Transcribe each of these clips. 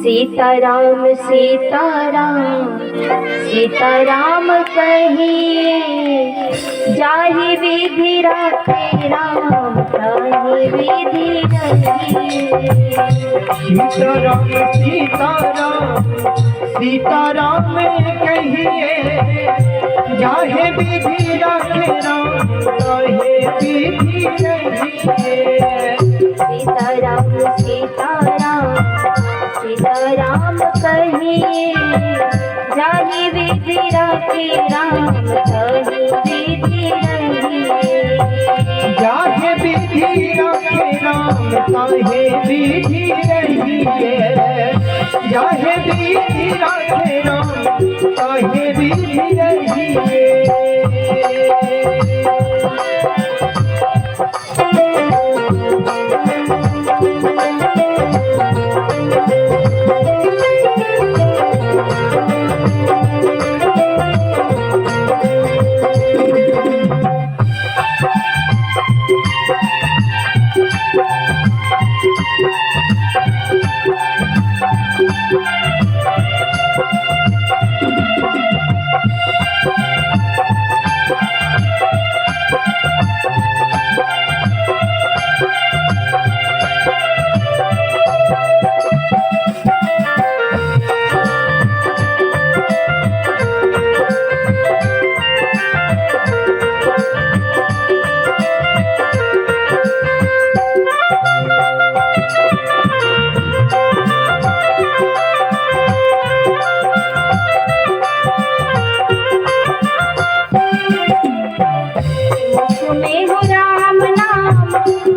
सीताराम सीताराम सीताराम कहिए, जाहि विधि राखे राम ताहि विधि रहिए। सीताराम सीताराम सीताराम कहिए, जाहे विधि राखे राम ताहि विधि रहिए। सीताराम सीताराम सीताराम कहिए, जाहि विधि राखे राम ताहि विधि रहिए। जाहे विधि राखे राम ताहि विधि रहिए। जाहे विधि राखे राम ताहि विधि रहिए।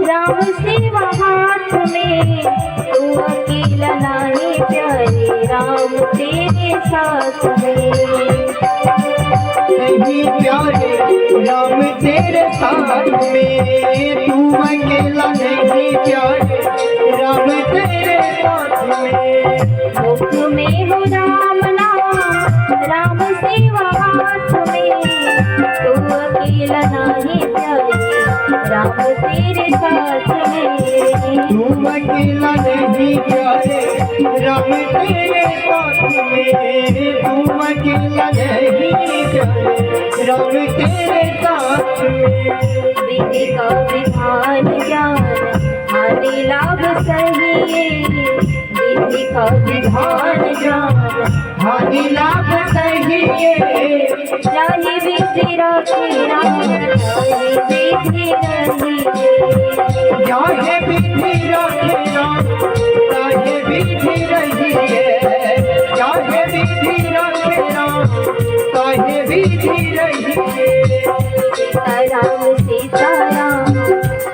राम सेवा हाथ में, तू अकेला नहीं प्यारे राम तेरे साथ में। नहीं प्यारे राम तेरे साथ में, तू अकेला नहीं प्यारे राम तेरे साथ में। मुख में हो राम नाम राम सेवा हाथ में, तू अकेला नहीं प्यारे राम तेरे साथ में। तू अकेला नहीं प्यारे राम तेरे साथ में। तू अकेला नहीं प्यारे राम तेरे साथ में। विधि का विधान ज्ञान हानि लाभ सहिए, विधि का विधान ज्ञान हानि लाभ सहिए। जाहि विधि राखे राम ताहि विधि रहिए। जाहे विधि राखे राम ताहि विधि रहिए। जाहे विधि राखे राम ताहि विधि रहिए। सीताराम सीताराम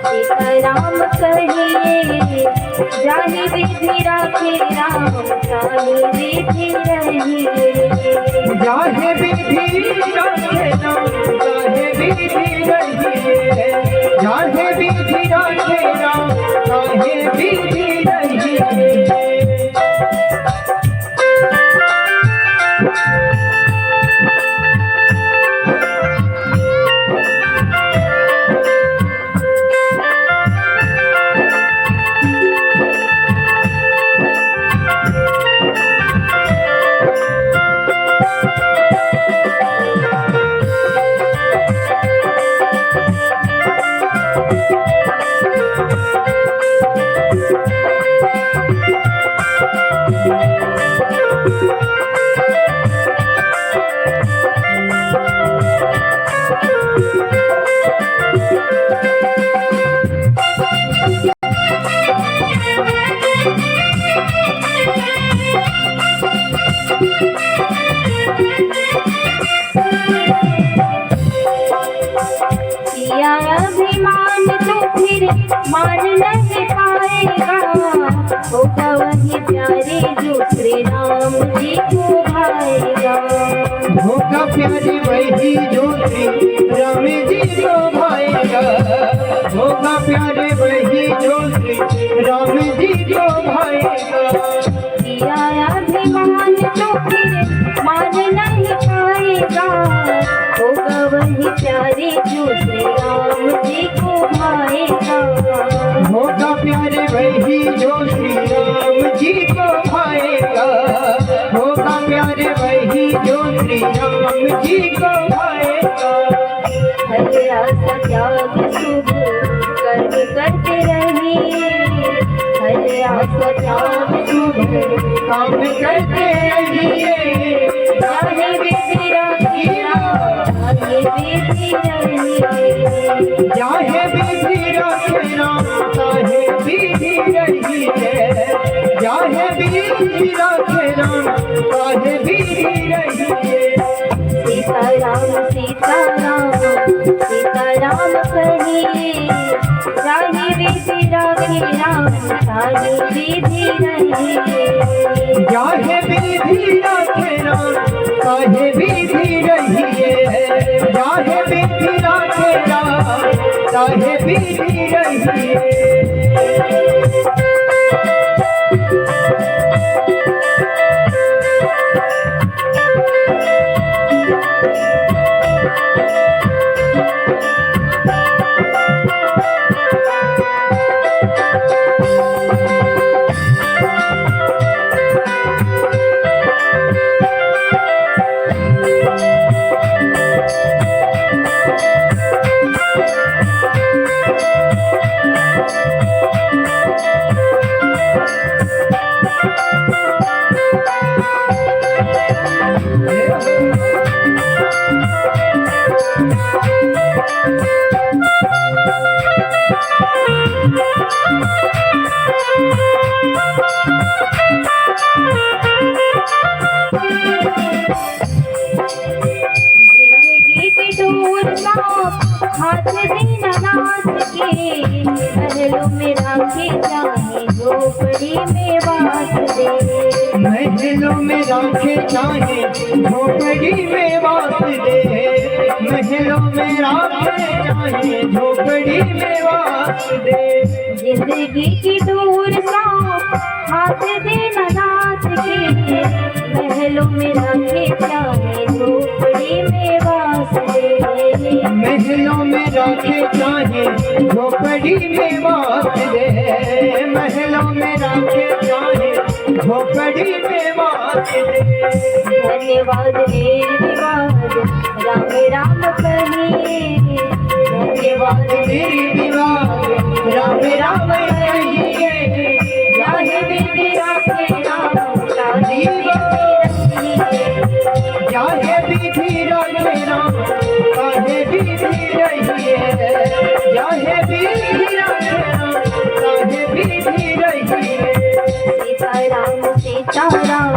सीताराम कहिए, जाहि विधि राखे राम ताहि विधि रहिए। जाहे विधि राखे राम ताहि विधि रहिए। जाहे विधि राखे राम ताहि विधि रहिए। अभिमान तो फिर मान नहीं पाएगा, होगा वही प्यारे जो श्री राम जी को भाएगा। होगा प्यारे वही जो श्री राम जी को भाएगा। होगा प्यारे वही जो श्री राम जी को भाएगा। अभिमान तो फिर मान नहीं पाएगा, होगा वही प्यारे जो श्री राम जी को भाएगा। होगा प्यारे वही जो श्री राम जी को भाएगा। प्यारे वही जो श्री राम जी को भाएगा। हर आशा त्याग शुभ कर्म करते रहिए, हर आशा त्याग शुभ काम करते रहिए, चाहे विधि रखिया, चाहे विधि रहिए, चाहे विधि रखना, चाहे विधि रहिए, चाहे विधि रखना, चाहे विधि रहिए। सीताराम सीताराम सीताराम कहिए, चाहे विधि रखे राम, चाहे विधि रहिए, चाहे विधि रखना, चाहे विधि रहिए, चाहे विधि रखना, चाहे विधि रहिए। जिंदगी की डोर का हाथ देना नाथ के, महलों में राखे चाहे झोपड़ी में वास दे, महलों में राखे चाहे झोपड़ी में वास दे, महलों में राखे चाहे झोपड़ी में वास दे। जिंदगी की डोर का हाथ देना नाथ के, महलों में राखे चाहे झोपड़ी में वास दे, महलों में राखे चाहे झोपड़ी में वास दे, महलों में राखे चाहे झोपड़ी में वास दे। धन्यवाद निर्विवाद राम राम कहिए, धन्यवाद मेरी विवाद राम राम कहिए, चाहे विधि रखे राम, चाहे विधि रहिए, चाहे विधि रखना, चाहे विधि रहिए, चाहे विधि रखना, चाहे विधि रहिए। सीताराम सीताराम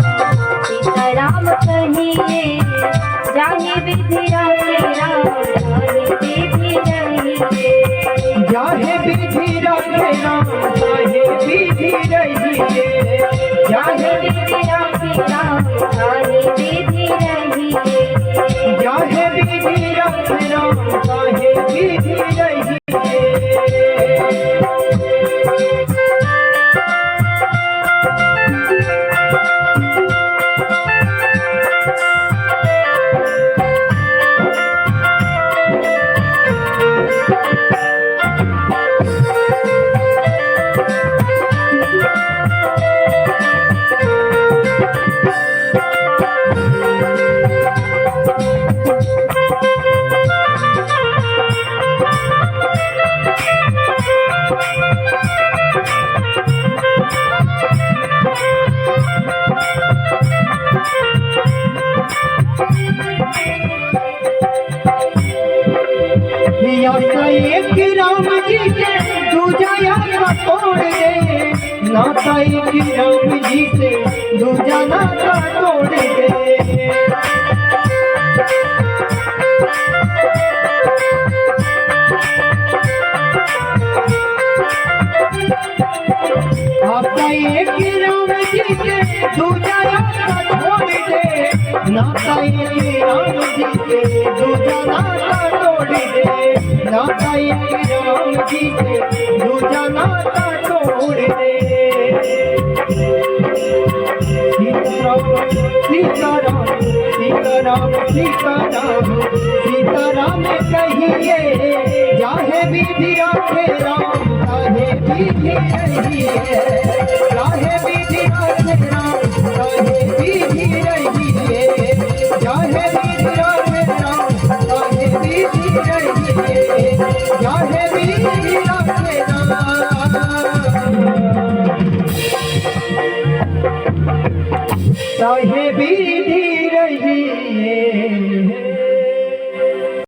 सीताराम कहिए, चाहे विधि रखे राम, चाहे विधि रहिए, चाहे विधि रखना, चाहे विधि रहिए, चाहे विधि रखे राम, चाहे विधि रहिए, चाहे विधि रखना, चाहे विधि रहिए। एक राम जी से दूजा यात्रा तोड़ दे, नाता एक राम जी से दूजा नाता तोड़ दे। आपका एक राम जी से दूजा यात्रा छोड़ दे, नाता एक राम जी से दूजा नाता तोड़ दे, नाता एक राम जी से दूजा नाता तोड़ दे। सीताराम सीताराम सीताराम सीताराम कहिए, चाहे विधि रखे राम, चाहे विधि रहिए, चाहे विधि रखे राम, चाहे विधि रहिए, चाहे विधि रही